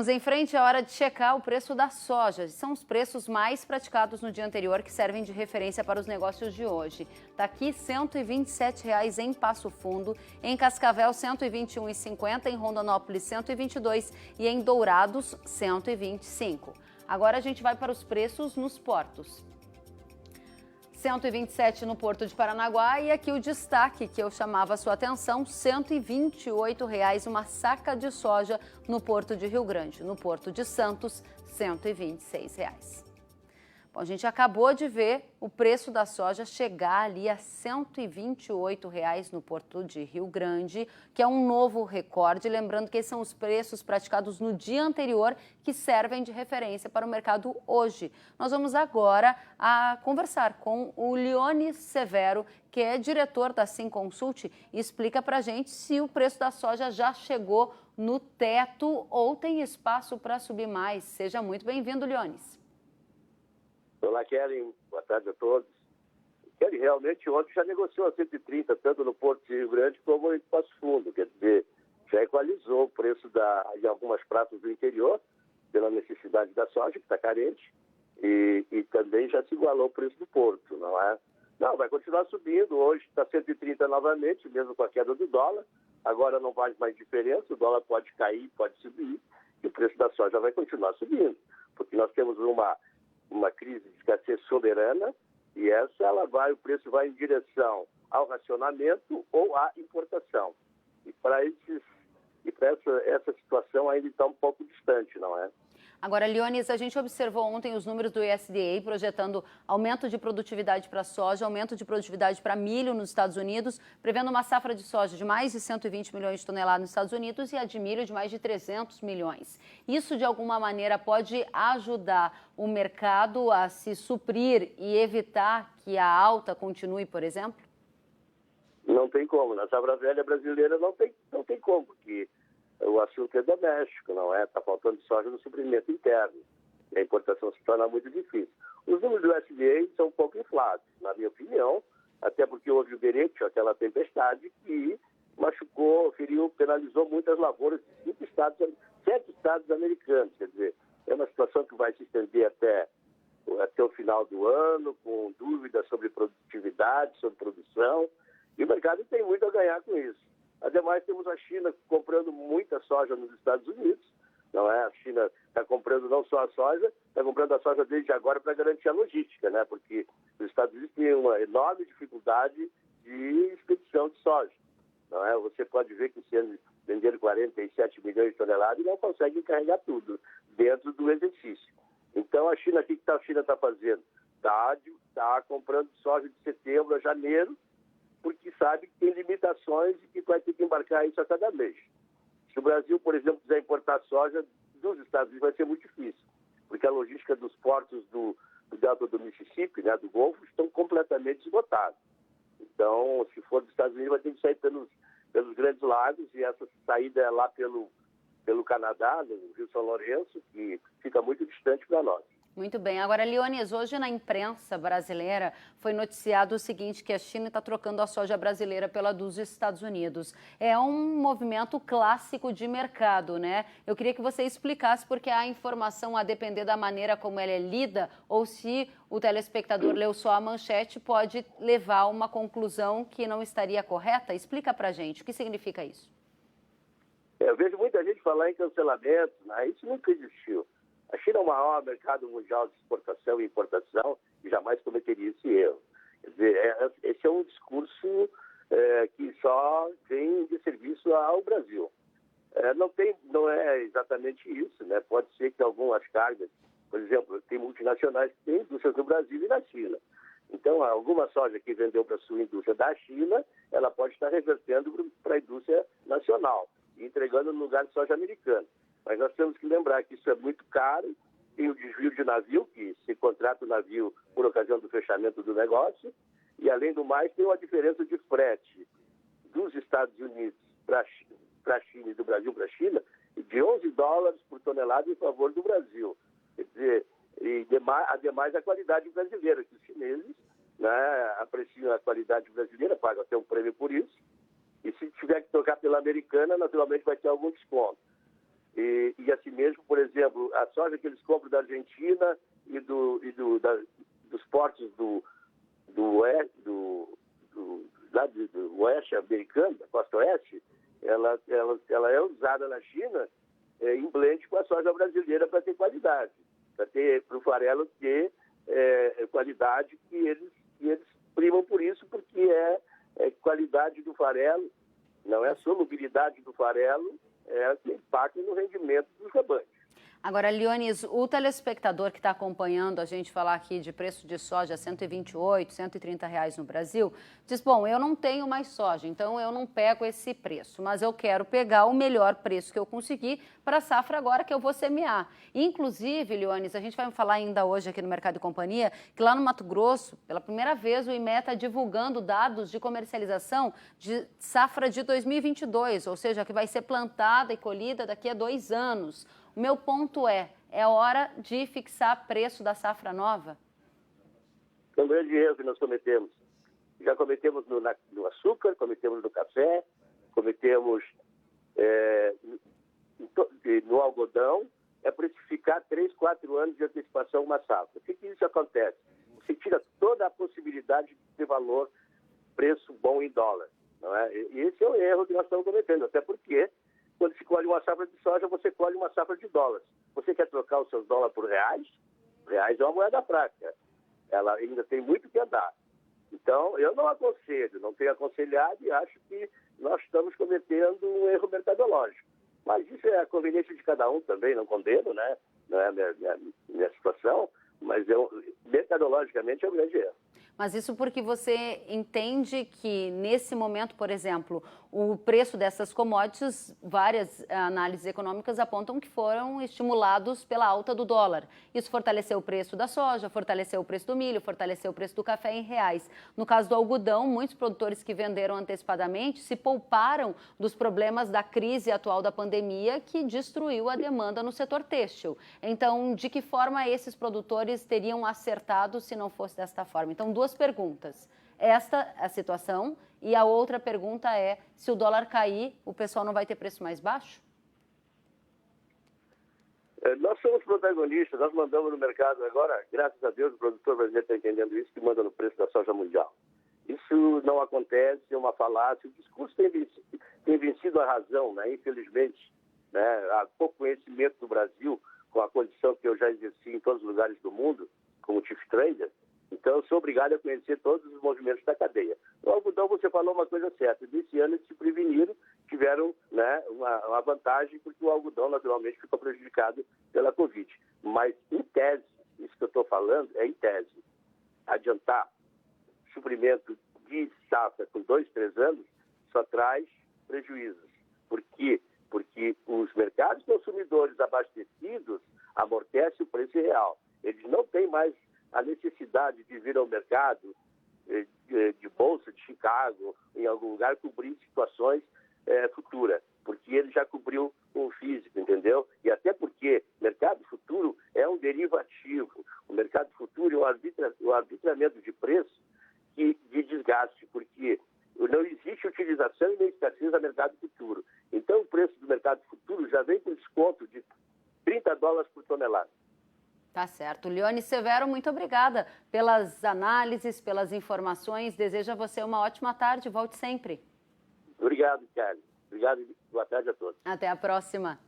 Vamos em frente, é hora de checar o preço da soja. São os preços mais praticados no dia anterior que servem de referência para os negócios de hoje. Está aqui R$ 127,00 em Passo Fundo, em Cascavel R$ 121,50, em Rondonópolis R$ 122 e em Dourados R$ 125. Agora a gente vai para os preços nos portos. 127 no Porto de Paranaguá e aqui o destaque que eu chamava a sua atenção, R$ 128,00 uma saca de soja no Porto de Rio Grande. No Porto de Santos, R$ 126,00. Bom, a gente acabou de ver o preço da soja chegar ali a R$ 128,00 no Porto de Rio Grande, que é um novo recorde. Lembrando que esses são os preços praticados no dia anterior que servem de referência para o mercado hoje. Nós vamos agora conversar com o Leones Severo, que é diretor da Simconsult, e explica para a gente se o preço da soja já chegou no teto ou tem espaço para subir mais. Seja muito bem-vindo, Leones. Olá, Kelly. Boa tarde a todos. Kelly, realmente ontem já negociou a 130, tanto no Porto de Rio Grande como em Passo Fundo. Quer dizer, já equalizou o preço de algumas praças do interior, pela necessidade da soja, que está carente, e também já se igualou o preço do Porto, não é? Não, vai continuar subindo. Hoje está 130 novamente, mesmo com a queda do dólar. Agora não faz mais diferença, o dólar pode cair, pode subir, e o preço da soja vai continuar subindo, porque nós temos uma crise de escassez soberana e o preço vai em direção ao racionamento ou à importação. E para essa situação ainda está um pouco distante, não é? Agora, Leones, a gente observou ontem os números do USDA projetando aumento de produtividade para soja, aumento de produtividade para milho nos Estados Unidos, prevendo uma safra de soja de mais de 120 milhões de toneladas nos Estados Unidos e a de milho de mais de 300 milhões. Isso, de alguma maneira, pode ajudar o mercado a se suprir e evitar que a alta continue, por exemplo? Não tem como. Na safra velha brasileira não tem como, porque o assunto é doméstico, não é? Está faltando soja no suprimento interno. E a importação se torna muito difícil. Os números do USDA são um pouco inflados, na minha opinião, até porque houve o Derecho, aquela tempestade, que machucou, feriu, penalizou muitas lavouras de 7 estados americanos. Quer dizer, é uma situação que vai se estender até o final do ano, com dúvidas sobre produtividade, sobre produção, e o mercado tem muito a ganhar com isso. Ademais, temos a China comprando muita soja nos Estados Unidos, não é? A China está comprando não só a soja, está comprando a soja desde agora para garantir a logística, né? Porque os Estados Unidos têm uma enorme dificuldade de expedição de soja, não é? Você pode ver que esse ano venderam 47 milhões de toneladas e não conseguem carregar tudo dentro do exercício. Então, a China, o que a China está fazendo? Está comprando soja de setembro a janeiro, porque sabe que tem limitações e que vai ter que embarcar isso a cada mês. Se o Brasil, por exemplo, quiser importar soja dos Estados Unidos, vai ser muito difícil, porque a logística dos portos do delta do Mississippi, né, do Golfo, estão completamente esgotados. Então, se for dos Estados Unidos, vai ter que sair pelos grandes lagos, e essa saída é lá pelo Canadá, no Rio São Lourenço, que fica muito distante para nós. Muito bem. Agora, Leones, hoje na imprensa brasileira foi noticiado o seguinte, que a China está trocando a soja brasileira pela dos Estados Unidos. É um movimento clássico de mercado, né? Eu queria que você explicasse porque a informação, a depender da maneira como ela é lida, ou se o telespectador leu só a manchete, pode levar a uma conclusão que não estaria correta. Explica pra gente, o que significa isso? Eu vejo muita gente falar em cancelamento, né? Isso nunca existiu. A China é o maior mercado mundial de exportação e importação e jamais cometeria esse erro. Quer dizer, esse é um discurso que só vem de serviço ao Brasil. Não é exatamente isso, né? Pode ser que algumas cargas, por exemplo, tem multinacionais que têm indústrias no Brasil e na China. Então, alguma soja que vendeu para a sua indústria da China, ela pode estar revertendo para a indústria nacional e entregando no lugar de soja americana. Mas nós temos que lembrar que isso é muito caro, tem o desvio de navio, que se contrata o navio por ocasião do fechamento do negócio, e além do mais tem uma diferença de frete dos Estados Unidos para a China e do Brasil para a China de $11 por tonelada em favor do Brasil. Quer dizer, ademais a qualidade brasileira, que os chineses, né, apreciam a qualidade brasileira, pagam até um prêmio por isso, e se tiver que trocar pela americana, naturalmente vai ter algum desconto. E assim mesmo, por a soja que eles compram da Argentina e dos portos do oeste americano, da costa oeste, ela é usada na China em blend com a soja brasileira para ter qualidade, para o farelo ter qualidade que eles primam por isso, porque é qualidade do farelo, não é a solubilidade do farelo, é que impacta no rendimento dos rebanhos. Agora, Leonis, o telespectador que está acompanhando a gente falar aqui de preço de soja 128, 130 reais no Brasil, diz, bom, eu não tenho mais soja, então eu não pego esse preço, mas eu quero pegar o melhor preço que eu conseguir para a safra agora que eu vou semear. Inclusive, Leonis, a gente vai falar ainda hoje aqui no Mercado e Companhia, que lá no Mato Grosso, pela primeira vez, o IMEA está divulgando dados de comercialização de safra de 2022, ou seja, que vai ser plantada e colhida daqui a 2 anos. O meu ponto é hora de fixar preço da safra nova? É um grande erro que nós cometemos. Já cometemos no açúcar, cometemos no café, cometemos no algodão, é precificar 3, 4 anos de antecipação uma safra. O que isso acontece? Você tira toda a possibilidade de ter valor, preço bom em dólar. Não é? E esse é o erro que nós estamos cometendo, até porque quando se colhe uma safra de soja, você colhe uma safra de dólares. Você quer trocar os seus dólares por reais? Reais é uma moeda fraca. Ela ainda tem muito que andar. Então, eu não aconselho, não tenho aconselhado e acho que nós estamos cometendo um erro mercadológico. Mas isso é a conveniência de cada um também, não condeno, né? Não é a minha situação, mas mercadologicamente é um grande erro. Mas isso porque você entende que, nesse momento, por exemplo, o preço dessas commodities, várias análises econômicas apontam que foram estimulados pela alta do dólar. Isso fortaleceu o preço da soja, fortaleceu o preço do milho, fortaleceu o preço do café em reais. No caso do algodão, muitos produtores que venderam antecipadamente se pouparam dos problemas da crise atual da pandemia que destruiu a demanda no setor têxtil. Então, de que forma esses produtores teriam acertado se não fosse desta forma? Então, 2 perguntas. Esta é a situação e a outra pergunta é, se o dólar cair, o pessoal não vai ter preço mais baixo? Nós somos protagonistas, nós mandamos no mercado agora, graças a Deus, o produtor brasileiro está entendendo isso, que manda no preço da soja mundial. Isso não acontece, é uma falácia, o discurso tem vencido a razão, né? Infelizmente, né? Há pouco conhecimento do Brasil, com a condição que eu já exerci em todos os lugares do mundo, como chief trader. Então, eu sou obrigado a conhecer todos os movimentos da cadeia. No algodão, você falou uma coisa certa. Desse ano, eles se preveniram, tiveram, né, uma vantagem, porque o algodão, naturalmente, ficou prejudicado pela Covid. Mas, em tese, isso que eu estou falando é em tese. Adiantar suprimento de safra com 2, 3 anos só traz prejuízos. Por quê? Porque os mercados consumidores abastecidos amortecem o preço real. Eles não têm mais a necessidade de vir ao mercado de bolsa de Chicago, em algum lugar, cobrir situações futuras, porque ele já cobriu com o físico, entendeu? E até porque o mercado futuro é um derivativo. O mercado futuro é o arbitramento de preço de desgaste, porque não existe utilização e nem escassez do mercado futuro. Então, o preço do mercado futuro já vem com desconto de $30 por tonelada. Tá certo. Leonis Severo, muito obrigada pelas análises, pelas informações. Desejo a você uma ótima tarde. Volte sempre. Obrigado, Kelly. Obrigado e boa tarde a todos. Até a próxima.